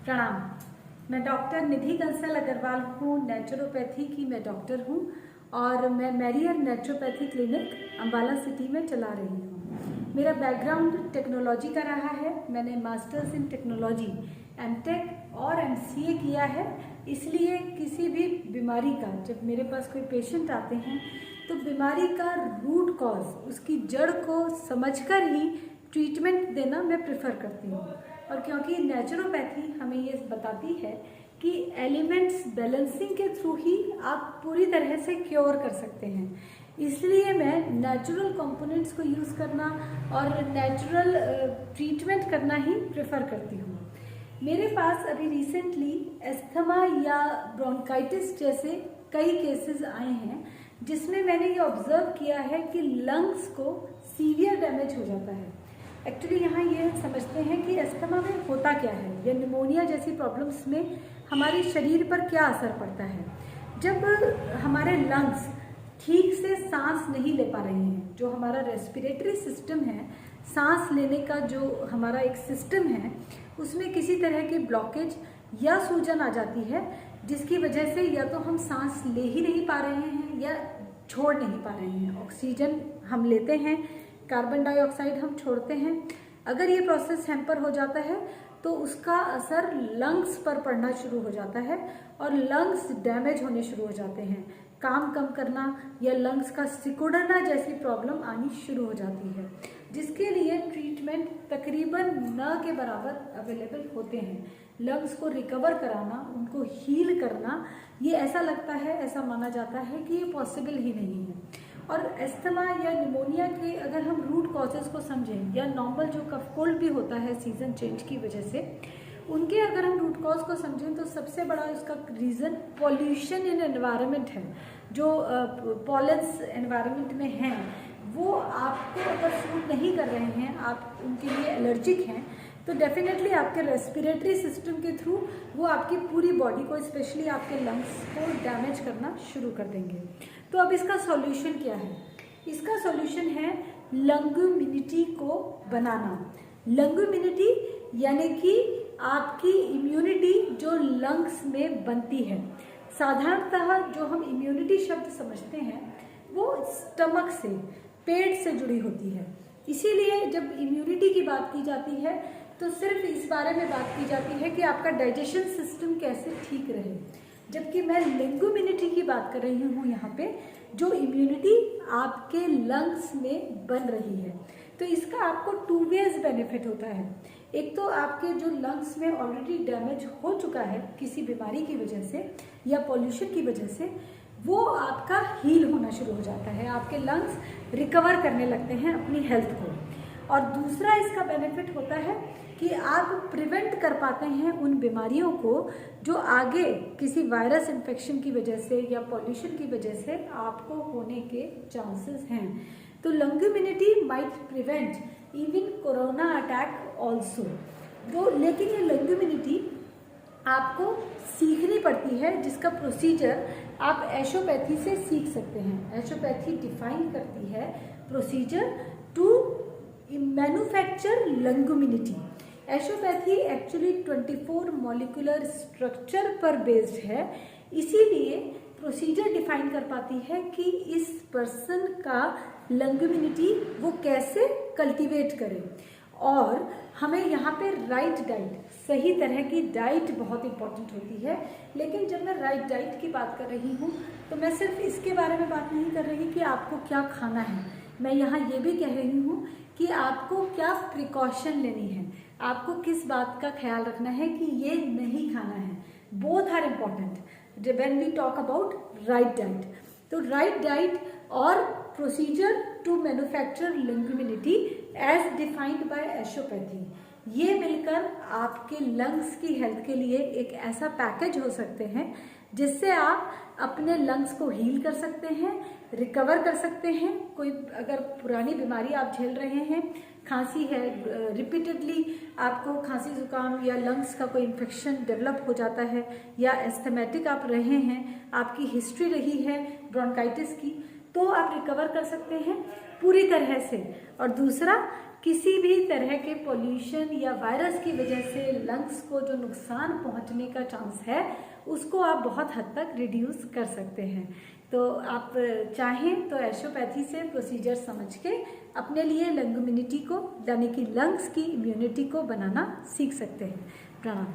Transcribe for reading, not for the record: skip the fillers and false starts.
प्रणाम। मैं डॉक्टर निधि कंसल अग्रवाल हूँ। नेचुरोपैथी की मैं डॉक्टर हूँ और मैं merrier naturopathy clinic Ambala city में चला रही हूँ। मेरा बैकग्राउंड टेक्नोलॉजी का रहा है। मैंने मास्टर्स इन टेक्नोलॉजी एमटेक और एमसीए किया है। इसलिए किसी भी बीमारी का जब मेरे पास कोई पेशेंट आते हैं तो बीमारी का रूट कॉज, उसकी जड़ को समझकर ही ट्रीटमेंट देना मैं प्रेफर करती हूँ। और क्योंकि नेचुरोपैथी हमें ये बताती है कि एलिमेंट्स बैलेंसिंग के थ्रू ही आप पूरी तरह से क्योर कर सकते हैं, इसलिए मैं नेचुरल कंपोनेंट्स को यूज़ करना और नेचुरल ट्रीटमेंट करना ही प्रेफर करती हूँ। मेरे पास अभी रिसेंटली एस्थमा या ब्रोंकाइटिस जैसे कई केसेस आए हैं जिसमें मैंने ये ऑब्जर्व किया है कि लंग्स को सीवियर डैमेज हो जाता है। एक्चुअली यहाँ ये समझते हैं कि एस्थमा में होता क्या है या निमोनिया जैसी प्रॉब्लम्स में हमारे शरीर पर क्या असर पड़ता है। जब हमारे लंग्स ठीक से सांस नहीं ले पा रहे हैं, जो हमारा रेस्पिरेटरी सिस्टम है, सांस लेने का जो हमारा एक सिस्टम है, उसमें किसी तरह की ब्लॉकेज या सूजन आ जाती है, जिसकी वजह से या तो हम सांस ले ही नहीं पा रहे हैं या छोड़ नहीं पा रहे हैं। ऑक्सीजन हम लेते हैं, कार्बन डाइऑक्साइड हम छोड़ते हैं। अगर ये प्रोसेस हैम्पर हो जाता है तो उसका असर लंग्स पर पड़ना शुरू हो जाता है और लंग्स डैमेज होने शुरू हो जाते हैं। काम कम करना या लंग्स का सिकुड़ना जैसी प्रॉब्लम आनी शुरू हो जाती है, जिसके लिए ट्रीटमेंट तकरीबन न के बराबर अवेलेबल होते हैं। लंग्स को रिकवर कराना, उनको हील करना, ये ऐसा लगता है, ऐसा माना जाता है कि ये पॉसिबल ही नहीं है। और एस्थमा या निमोनिया के अगर हम रूट कॉजेज को समझें या नॉर्मल जो कफ कोल्ड भी होता है सीजन चेंज की वजह से, उनके अगर हम रूट कॉज को समझें तो सबसे बड़ा इसका रीज़न पॉल्यूशन इन एनवायरनमेंट है। जो पॉलेंस एनवायरनमेंट में हैं वो आपको अगर सूट नहीं कर रहे हैं, आप उनके लिए एलर्जिक हैं, तो डेफिनेटली आपके रेस्पिरेटरी सिस्टम के थ्रू वो आपकी पूरी बॉडी को, स्पेशली आपके लंग्स को डैमेज करना शुरू कर देंगे। तो अब इसका सॉल्यूशन क्या है? इसका सॉल्यूशन है लंगुमिनिटी को बनाना। लंगुमिनिटी यानी कि आपकी इम्यूनिटी जो लंग्स में बनती है। साधारणतः जो हम इम्यूनिटी शब्द समझते हैं वो स्टमक से, पेट से जुड़ी होती है। इसीलिए जब इम्यूनिटी की बात की जाती है तो सिर्फ इस बारे में बात की जाती है कि आपका डाइजेशन सिस्टम कैसे ठीक रहे, जबकि मैं लंगुमिनिटी की बात कर रही हूँ यहाँ पे, जो इम्यूनिटी आपके लंग्स में बन रही है। तो इसका आपको 2 वेज बेनिफिट होता है। एक तो आपके जो लंग्स में ऑलरेडी डैमेज हो चुका है किसी बीमारी की वजह से या पॉल्यूशन की वजह से, वो आपका हील होना शुरू हो जाता है, आपके लंग्स रिकवर करने लगते हैं अपनी हेल्थ को। और दूसरा इसका बेनिफिट होता है कि आप प्रिवेंट कर पाते हैं उन बीमारियों को जो आगे किसी वायरस इन्फेक्शन की वजह से या पॉल्यूशन की वजह से आपको होने के चांसेस हैं। तो lung immunity might prevent even corona attack also. तो लेकिन ये लंगुमिनिटी आपको सीखनी पड़ती है, जिसका प्रोसीजर आप एशोपैथी से सीख सकते हैं। एशोपैथी डिफाइन करती है प्रोसीजर टू मैन्युफैक्चर लंगुमिनिटी। एशोपैथी एक्चुअली 24 मॉलिक्यूलर स्ट्रक्चर पर बेस्ड है, इसीलिए प्रोसीजर डिफाइन कर पाती है कि इस पर्सन का लंगुमिनिटी वो कैसे कल्टीवेट करे। और हमें यहाँ पे राइट डाइट, सही तरह की डाइट बहुत इंपॉर्टेंट होती है। लेकिन जब मैं राइट डाइट की बात कर रही हूँ तो मैं सिर्फ इसके बारे में बात नहीं कर रही कि आपको क्या खाना है, मैं यहाँ ये भी कह रही हूँ कि आपको क्या प्रिकॉशन लेनी है, आपको किस बात का ख्याल रखना है कि ये नहीं खाना है। Both are important when we talk about right diet. तो राइट डाइट और procedure to manufacture lung immunity as defined by एशोपैथी, ये मिलकर आपके लंग्स की हेल्थ के लिए एक ऐसा पैकेज हो सकते हैं जिससे आप अपने लंग्स को हील कर सकते हैं, रिकवर कर सकते हैं। कोई अगर पुरानी बीमारी आप झेल रहे हैं, खांसी है, रिपीटेडली आपको खांसी जुकाम या लंग्स का कोई इन्फेक्शन डेवलप हो जाता है, या एस्थमेटिक आप रहे हैं, आपकी हिस्ट्री रही है ब्रोंकाइटिस की, तो आप रिकवर कर सकते हैं पूरी तरह से। और दूसरा, किसी भी तरह के पोल्यूशन या वायरस की वजह से लंग्स को जो नुकसान पहुंचने का चांस है उसको आप बहुत हद तक रिड्यूस कर सकते हैं। तो आप चाहें तो एशोपैथी से प्रोसीजर समझ के अपने लिए लंग इम्यूनिटी को, यानी कि लंग्स की इम्यूनिटी को बनाना सीख सकते हैं। प्रणाम।